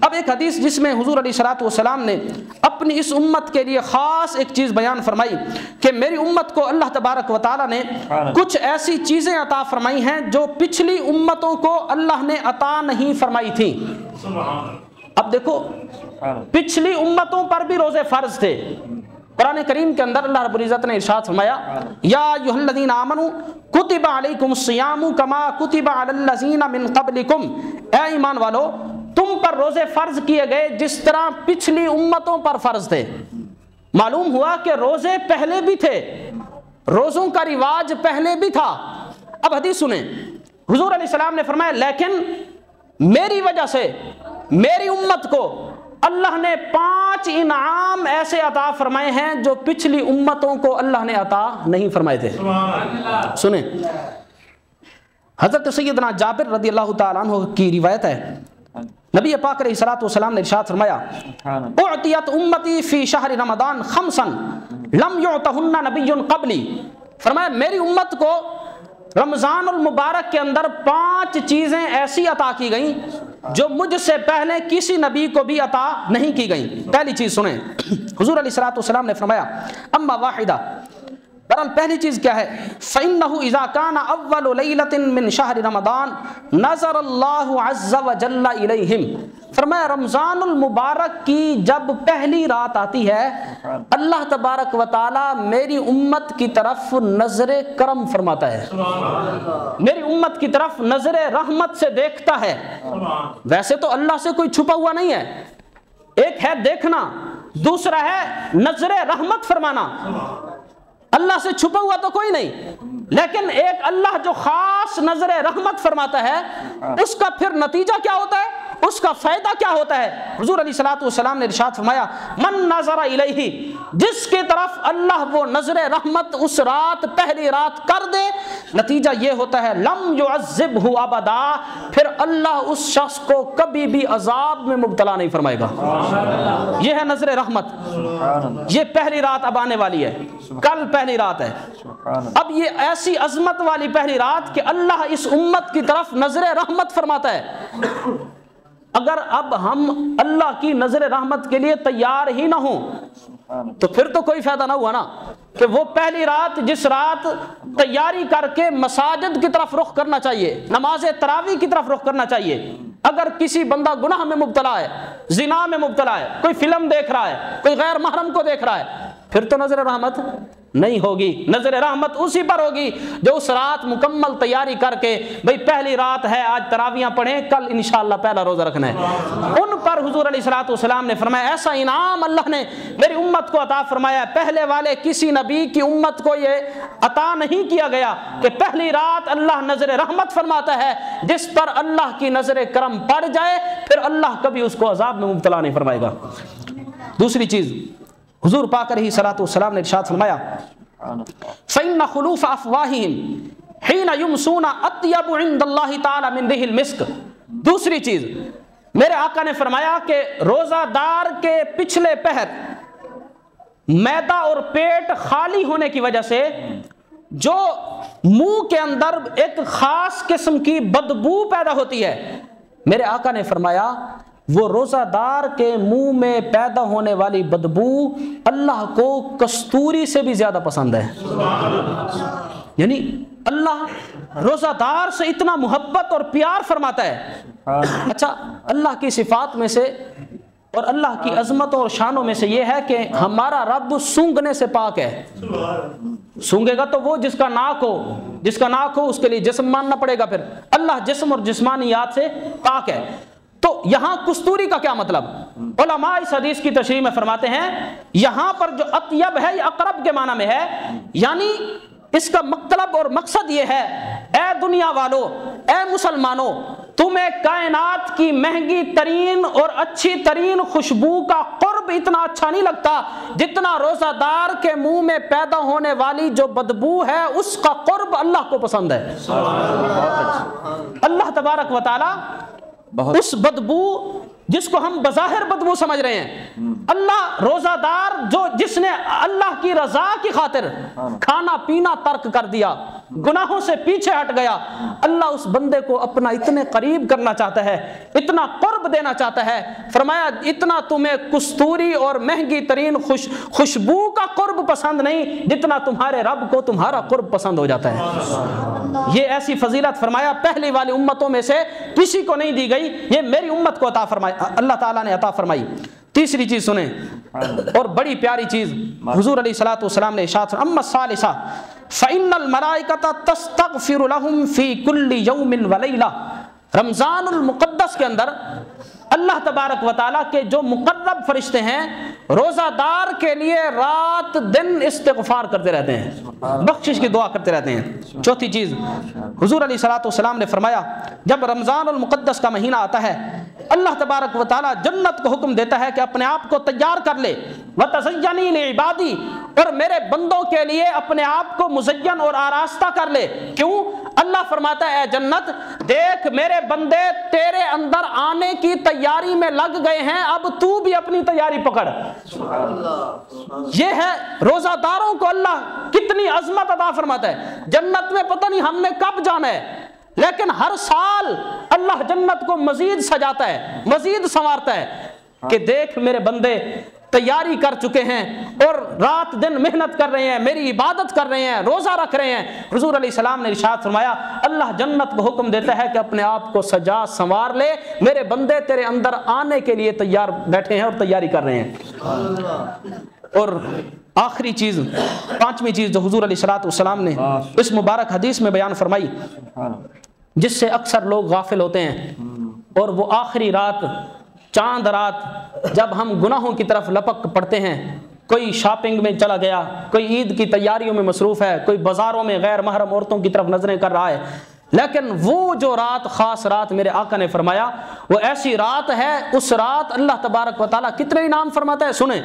اب ایک حدیث جس میں حضور علیہ الصلوۃ والسلام نے اپنی اس امت کے لیے خاص ایک چیز بیان فرمائی کہ میری امت کو اللہ تبارک و تعالیٰ نے کچھ ایسی چیزیں عطا فرمائی ہیں جو پچھلی امتوں کو اللہ نے عطا نہیں فرمائی تھی۔ اب دیکھو پچھلی امتوں پر بھی روزے فرض تھے۔ قرآن کریم کے اندر اللہ رب العزت نے ارشاد فرمایا یا ایھا الذین آمنوا کتب علیکم الصیام کما کتب علی الذین من قبلکم، اے ایمان والو تم پر روزے فرض کیے گئے جس طرح پچھلی امتوں پر فرض تھے۔ معلوم ہوا کہ روزے پہلے بھی تھے، روزوں کا رواج پہلے بھی تھا۔ اب حدیث سنیں، حضور علیہ السلام نے فرمایا لیکن میری وجہ سے میری امت کو اللہ نے 5 انعام ایسے عطا فرمائے ہیں جو پچھلی امتوں کو اللہ نے عطا نہیں فرمائے تھے۔ سنیں، حضرت سیدنا جابر رضی اللہ تعالیٰ عنہ کی روایت ہے، نبی پاک علیہ الصلوۃ والسلام نے ارشاد فرمایا اعطیت امتی فی شہر رمضان 5 لم یعطہن نبی قبلی، فرمایا میری امت کو رمضان المبارک کے اندر 5 چیزیں ایسی عطا کی گئیں جو مجھ سے پہلے کسی نبی کو بھی عطا نہیں کی گئیں۔ پہلی چیز سنیں، حضور علیہ الصلوۃ والسلام نے فرمایا اما واحدہ، بہرحال پہلی چیز کیا ہے؟ فإنه إذا كان أول ليلة من شهر رمضان نظر الله عز وجل إليهم، فرمایا رمضان المبارک کی جب پہلی رات آتی ہے اللہ تبارک و تعالی میری امت کی طرف نظر کرم فرماتا ہے، میری امت کی طرف نظر رحمت سے دیکھتا ہے۔ ویسے تو اللہ سے کوئی چھپا ہوا نہیں ہے، ایک ہے دیکھنا، دوسرا ہے نظر رحمت فرمانا۔ اللہ سے چھپا ہوا تو کوئی نہیں، لیکن ایک اللہ جو خاص نظر رحمت فرماتا ہے اس کا پھر نتیجہ کیا ہوتا ہے، اس کا فائدہ کیا ہوتا ہے؟ حضور علیہ الصلوۃ والسلام نے ارشاد فرمایا من نظر الیہ، جس کی طرف اللہ وہ نظر رحمت اس رات پہلی رات کر دے، نتیجہ یہ ہوتا ہے لم یعذبہ ابدا، پھر اللہ اس شخص کو کبھی بھی عذاب میں مبتلا نہیں فرمائے گا۔ یہ ہے نظر رحمت، یہ پہلی رات اب آنے والی ہے، کل پہلی رات ہے۔ اب یہ ایسی عظمت والی پہلی رات کہ اللہ اس امت کی طرف نظر رحمت فرماتا ہے۔ اگر اب ہم اللہ کی نظر رحمت کے لیے تیار ہی نہ ہوں تو پھر تو کوئی فائدہ نہ ہوا نا، کہ وہ پہلی رات جس رات تیاری کر کے مساجد کی طرف رخ کرنا چاہیے، نماز تراویح کی طرف رخ کرنا چاہیے، اگر کسی بندہ گناہ میں مبتلا ہے، زنا میں مبتلا ہے، کوئی فلم دیکھ رہا ہے، کوئی غیر محرم کو دیکھ رہا ہے، پھر تو نظر رحمت نہیں ہوگی۔ نظر رحمت اسی پر ہوگی جو اس رات مکمل تیاری کر کے بھئی پہلی رات ہے آج تراویحاں پڑھیں، کل انشاءاللہ پہلا روزہ رکھنا ہے، ان پر حضور علیہ الصلوۃ والسلام نے فرمایا ایسا انعام اللہ نے میری امت کو عطا فرمایا، پہلے والے کسی نبی کی امت کو یہ عطا نہیں کیا گیا کہ پہلی رات اللہ نظر رحمت فرماتا ہے، جس پر اللہ کی نظر کرم پڑ جائے پھر اللہ کبھی اس کو عذاب میں مبتلا نہیں فرمائے گا۔ دوسری چیز حضور پاک علیہ الصلوۃ والسلام نے ارشاد فرمایا فإن خلوف افواہہم حین یمسون اطیب عند اللہ تعالی من ریح المسک، دوسری چیز میرے آقا نے فرمایا کہ روزہ دار کے پچھلے پہر معدہ اور پیٹ خالی ہونے کی وجہ سے جو منہ کے اندر ایک خاص قسم کی بدبو پیدا ہوتی ہے، میرے آقا نے فرمایا وہ روزہ دار کے منہ میں پیدا ہونے والی بدبو اللہ کو کستوری سے بھی زیادہ پسند ہے۔ یعنی اللہ روزہ دار سے اتنا محبت اور پیار فرماتا ہے۔ اچھا، اللہ کی صفات میں سے اور اللہ کی عظمتوں اور شانوں میں سے یہ ہے کہ ہمارا رب سونگنے سے پاک ہے۔ سونگے گا تو وہ جس کا ناک ہو، جس کا ناک ہو اس کے لیے جسم ماننا پڑے گا، پھر اللہ جسم اور جسمانیات سے پاک ہے۔ تو یہاں کستوری کا کیا مطلب؟ علماء اس حدیث کی تشریح میں فرماتے ہیں یہاں پر جو اطیب ہے یہ اقرب کے معنی میں ہے، یعنی اس کا مطلب اور مقصد یہ ہے اے دنیا والو، اے مسلمانوں، تمہیں کائنات کی مہنگی ترین اور اچھی ترین خوشبو کا قرب اتنا اچھا نہیں لگتا جتنا روزہ دار کے منہ میں پیدا ہونے والی جو بدبو ہے اس کا قرب اللہ کو پسند ہے۔ اللہ تبارک و تعالی اس بدبو جس کو ہم بظاہر بدبو سمجھ رہے ہیں، اللہ روزہ دار جس نے اللہ کی رضا کی خاطر کھانا پینا ترک کر دیا، گناہوں سے پیچھے ہٹ گیا، اللہ اس بندے کو اپنا اتنے قریب کرنا چاہتا ہے، اتنا قرب دینا چاہتا ہے، فرمایا اتنا تمہیں کستوری اور مہنگی ترین خوشبو کا قرب پسند نہیں جتنا تمہارے رب کو تمہارا قرب پسند ہو جاتا ہے۔ یہ ایسی فضیلت فرمایا پہلی والی امتوں میں سے کسی کو نہیں دی گئی، یہ میری امت کو عطا فرمائی، اللہ تعالیٰ نے عطا فرمائی۔ تیسری چیز سنیں اور بڑی پیاری چیز، حضور علیہ الصلوۃ والسلام نے ارشاد فرمایا اما الثالثہ فإن الملائکۃ تستغفر لهم فی کل یوم ولیلہ۔ رمضان المقدس کے اندر اللہ تبارک و تعالیٰ کے جو مقرب فرشتے ہیں روزہ دار کے لیے رات دن استغفار کرتے رہتے ہیں، بخشش کی دعا کرتے رہتے ہیں۔ چوتھی چیز، حضور علیہ الصلوۃ والسلام نے فرمایا جب رمضان المقدس کا مہینہ آتا ہے اللہ تبارک و تعالیٰ جنت کو حکم دیتا ہے کہ اپنے آپ کو تیار کر لے، وَتَزَيَّنِي لِعِبَادِي، اور میرے بندوں کے لیے اپنے آپ کو مزین اور آراستہ کر لے۔ کیوں؟ اللہ فرماتا ہے اے جنت دیکھ میرے بندے تیرے اندر آنے کی تیاری میں لگ گئے ہیں، اب تو بھی اپنی تیاری پکڑ۔ یہ ہے روزہ داروں کو اللہ کتنی عظمت عطا فرماتا ہے۔ جنت میں پتہ نہیں ہم نے کب جانا ہے، لیکن ہر سال اللہ جنت کو مزید سجاتا ہے، مزید سنوارتا ہے کہ دیکھ میرے بندے تیاری کر چکے ہیں اور رات دن محنت کر رہے ہیں، میری عبادت کر رہے ہیں، روزہ رکھ رہے ہیں۔ حضور علیہ السلام نے ارشاد فرمایا اللہ جنت کو حکم دیتا ہے کہ اپنے آپ کو سجا سنوار لے، میرے بندے تیرے اندر آنے کے لیے تیار بیٹھے ہیں اور تیاری کر رہے ہیں۔ اور آخری چیز، پانچویں چیز جو حضور علیہ الصلوۃ والسلام نے اس مبارک حدیث میں بیان فرمائی، جس سے اکثر لوگ غافل ہوتے ہیں، اور وہ آخری رات، چاند رات، جب ہم گناہوں کی طرف لپک پڑتے ہیں، کوئی شاپنگ میں چلا گیا، کوئی عید کی تیاریوں میں مصروف ہے، کوئی بازاروں میں غیر محرم عورتوں کی طرف نظریں کر رہا ہے، لیکن وہ جو رات، خاص رات میرے آقا نے فرمایا وہ ایسی رات ہے، اس رات اللہ تبارک و تعالیٰ کتنے انعام فرماتا ہے، سنیں۔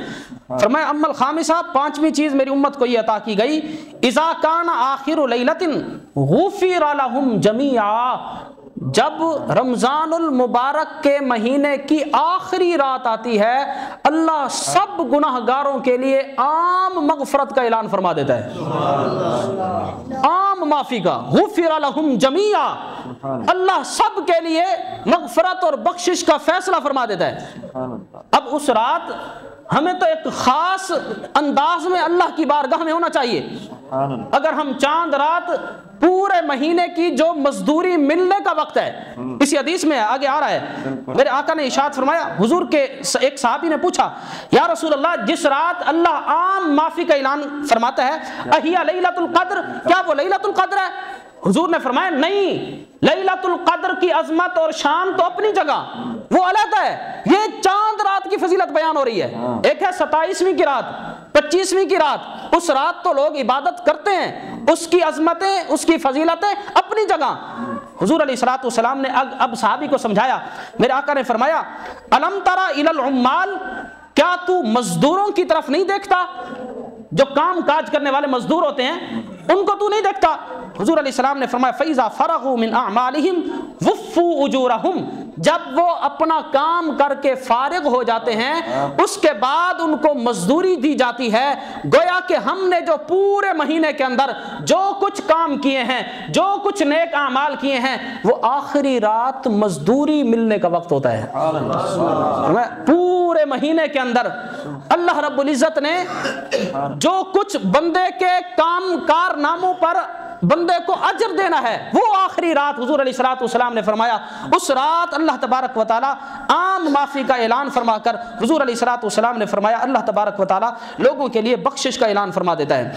فرمایا اما الخامسہ، پانچویں چیز میری امت کو یہ عطا کی گئی، اذا کان آخر لیلۃ غفر لهم جمیعا، جب رمضان المبارک کے مہینے کی آخری رات آتی ہے اللہ سب گناہ گاروں کے لیے عام مغفرت کا اعلان فرما دیتا ہے، عام معافی کا، غفر لهم جمیعا، اللہ سب کے لیے مغفرت اور بخشش کا فیصلہ فرما دیتا ہے۔ اب اس رات ہمیں تو ایک خاص انداز میں اللہ کی بارگاہ میں ہونا چاہیے۔ اگر ہم چاند رات پورے مہینے کی جو مزدوری ملنے کا وقت ہے، اسی حدیث میں آگے آ رہا ہے، میرے آقا نے ارشاد فرمایا، حضور کے ایک صحابی نے پوچھا یا رسول اللہ جس رات اللہ عام معافی کا اعلان فرماتا ہے اہیا لیلۃ القدر، کیا وہ لیلۃ القدر ہے؟ حضور نے فرمایا نہیں، لیلۃ القدر کی عظمت اور شان تو اپنی جگہ وہ علیحدہ ہے، یہ چاند رات کی فضیلت بیان ہو رہی ہے۔ ایک ہے 27ویں کی رات، 25ویں کی رات، اس رات تو لوگ عبادت کرتے ہیں، اس کی عظمتیں، اس کی فضیلتیں اپنی جگہ۔ حضور علیہ الصلوۃ والسلام نے اب صحابی کو سمجھایا، میرے آقا نے فرمایا الم تری الی العمال، کیا تو مزدوروں کی طرف نہیں دیکھتا؟ جو کام کاج کرنے والے مزدور ہوتے ہیں ان کو تو نہیں دیکھتا؟ حضور علیہ السلام نے فرمایا فَإِذَا فَرَغُوا مِنْ أَعْمَالِهِمْ وُفُّوا أُجُورَهُمْ، جب وہ اپنا کام کر کے فارغ ہو جاتے ہیں اس کے بعد ان کو مزدوری دی جاتی ہے، گویا کہ ہم نے جو پورے مہینے کے اندر جو کچھ کام کیے ہیں، جو کچھ نیک اعمال کیے ہیں، وہ آخری رات مزدوری ملنے کا وقت ہوتا ہے۔ پورے مہینے کے اندر اللہ رب العزت نے جو کچھ بندے کے کام کارناموں پر بندے کو اجر دینا ہے وہ آخری رات، حضور علیہ الصلوۃ والسلام نے فرمایا اس رات اللہ تبارک و تعالی عام معافی کا اعلان فرما کر، حضور علیہ الصلوۃ والسلام نے فرمایا اللہ تبارک و تعالی لوگوں کے لیے بخشش کا اعلان فرما دیتا ہے۔